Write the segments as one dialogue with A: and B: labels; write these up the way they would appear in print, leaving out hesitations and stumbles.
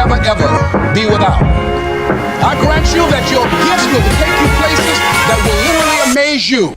A: never ever be without. I grant you that your gifts will take you places that will literally amaze you.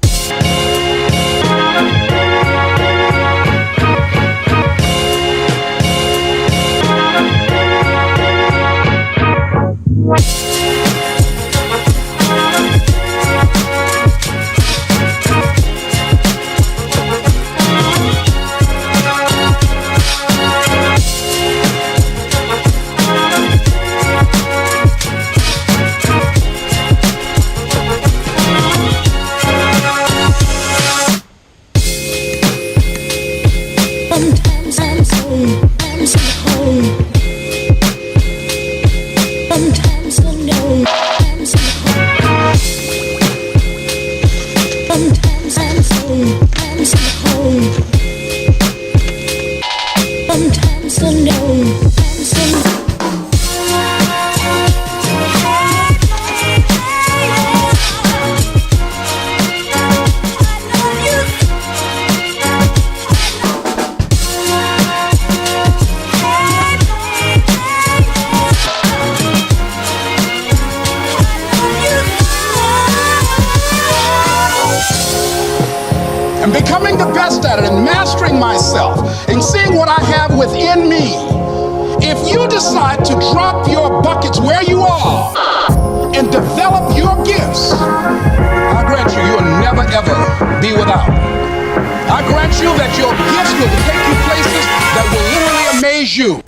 A: And becoming the best at it and mastering myself and seeing what I have within me. If you decide to drop your buckets where you are and develop your gifts, I grant you, you'll never ever be without. I grant you that your gifts will take you places that will literally amaze you.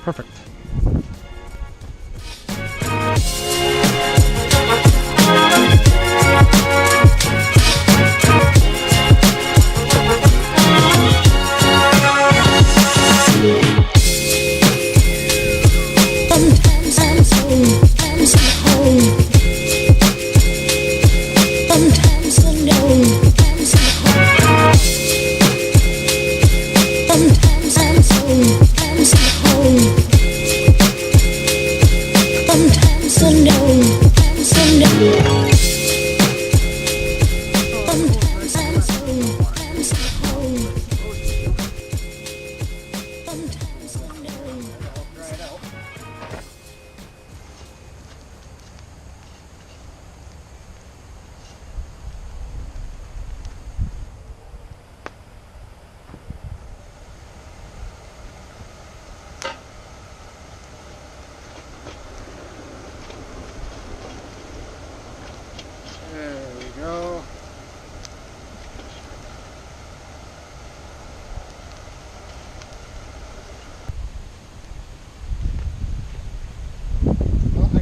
B: Perfect.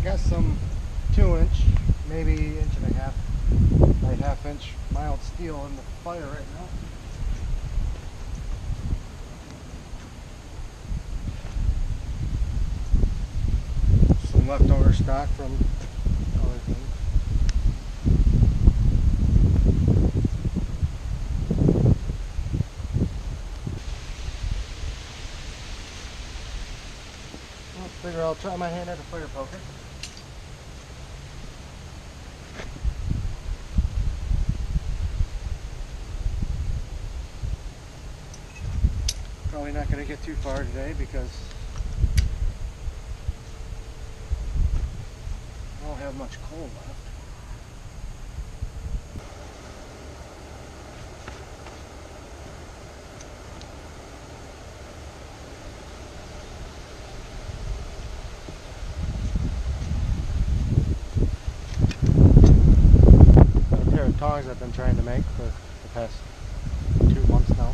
B: Got some 2-inch, maybe 1.5 by 1/2-inch mild steel in the fire right now. Some leftover stock from other things. I figure I'll try my hand at a fire poker. Probably not going to get too far today because I don't have much coal left. A pair of tongs I've been trying to make for the past 2 months now.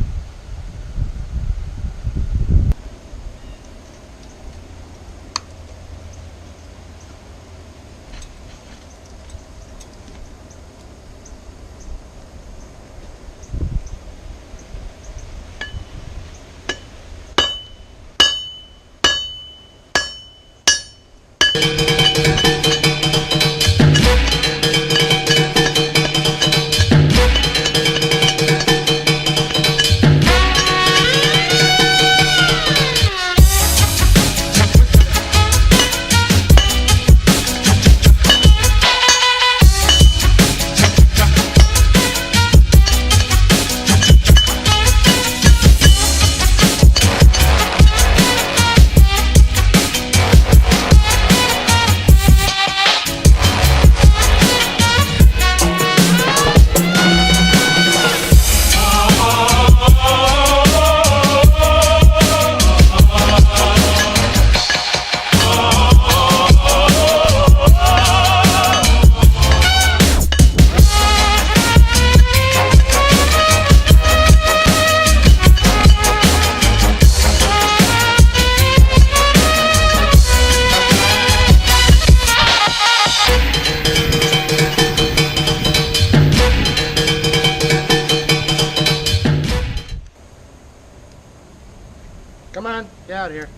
B: out of here.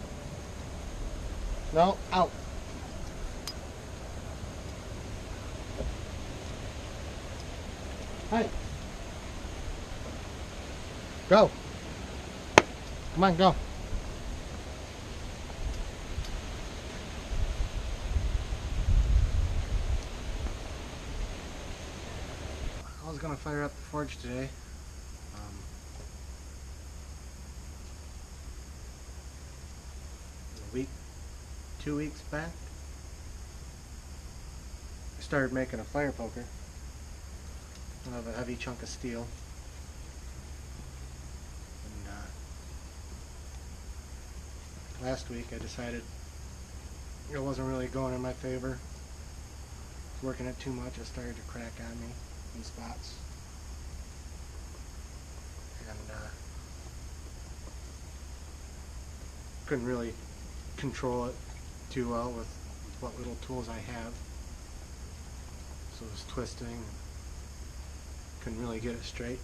B: No, out. Hi. Go. Come on, go. I was gonna fire up the forge today. A week, 2 weeks back, I started making a fire poker out of a heavy chunk of steel. And last week I decided it wasn't really going in my favor. I was working it too much. It started to crack on me in spots. And couldn't really control it too well with what little tools I have. So it was twisting. Couldn't really get it straight,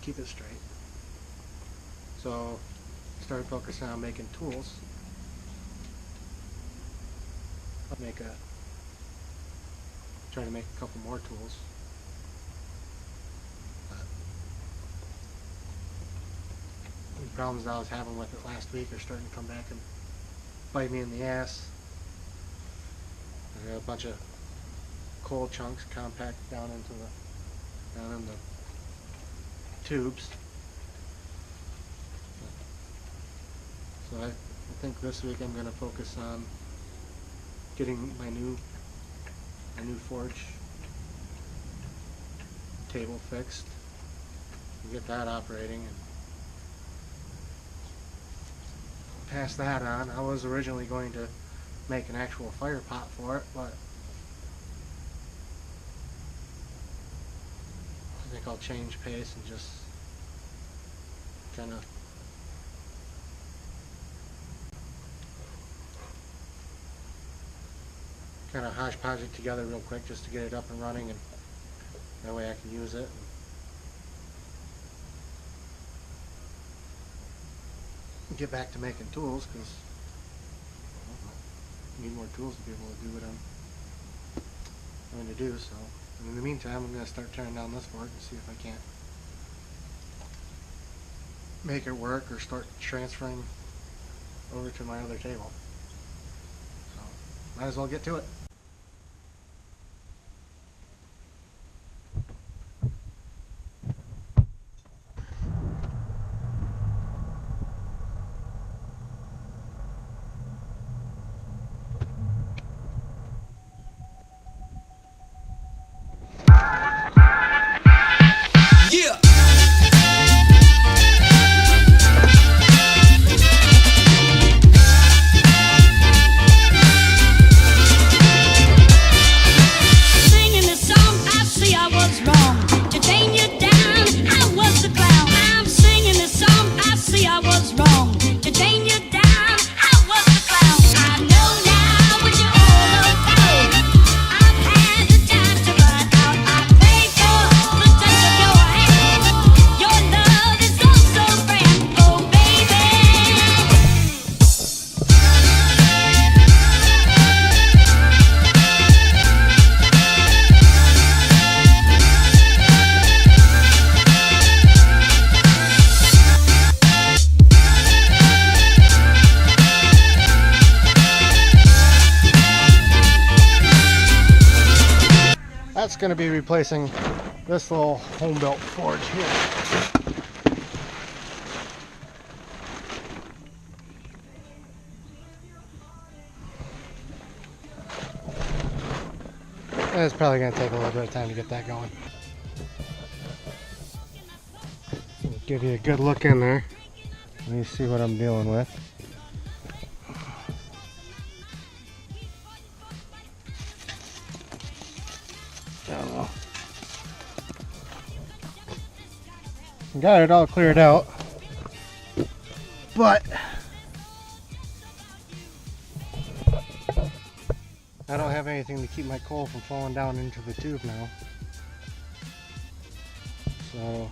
B: keep it straight. So I started focusing on making tools. Try to make a couple more tools. But the problems that I was having with it last week are starting to come back and bite me in the ass. I got a bunch of coal chunks compacted down in the tubes. So I think this week I'm going to focus on getting my new forge table fixed and get that operating and pass that on. I was originally going to make an actual fire pot for it, but I think I'll change pace and just kind of hodgepodge it together real quick just to get it up and running, and that way I can use it and get back to making tools, because I need more tools to be able to do what I'm going to do. So in the meantime, I'm going to start tearing down this forge and see if I can't make it work or start transferring over to my other table. So might as well get to it. That's going to be replacing this little home built forge here. And it's probably going to take a little bit of time to get that going. So give you a good look in there. Let me see what I'm dealing with. Got it all cleared out, but I don't have anything to keep my coal from falling down into the tube now. So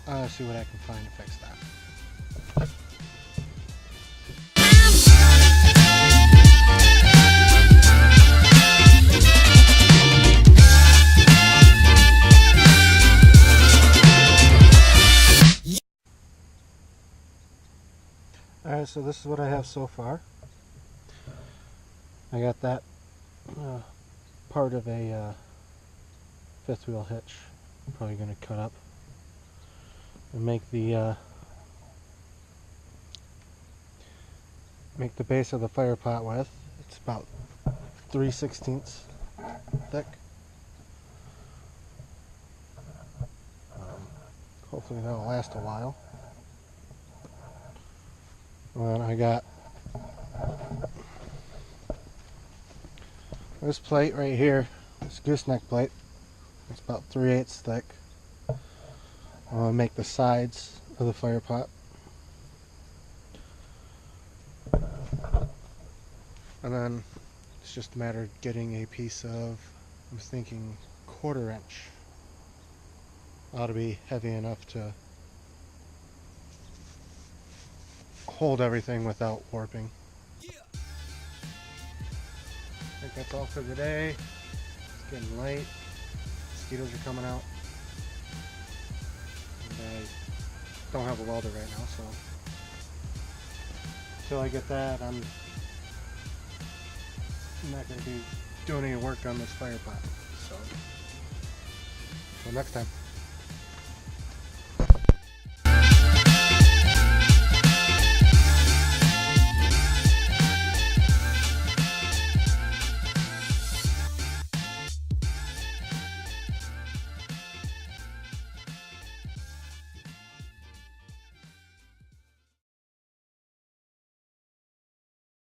B: I'm gonna see what I can find to fix that. so this is what I have so far. I got that part of a fifth wheel hitch. I'm probably going to cut up and make the base of the fire pot with. It's about 3/16 thick. Hopefully that'll last a while. And I got this plate right here, this gooseneck plate. It's about 3/8 thick. I'm going to make the sides of the fire pot. And then it's just a matter of getting a piece of, I'm thinking 1/4 inch. Ought to be heavy enough to hold everything without warping. I think that's all for today. It's getting late. Mosquitoes are coming out. And I don't have a welder right now, so until I get that, I'm not going to be doing any work on this fire pot. So, until next time.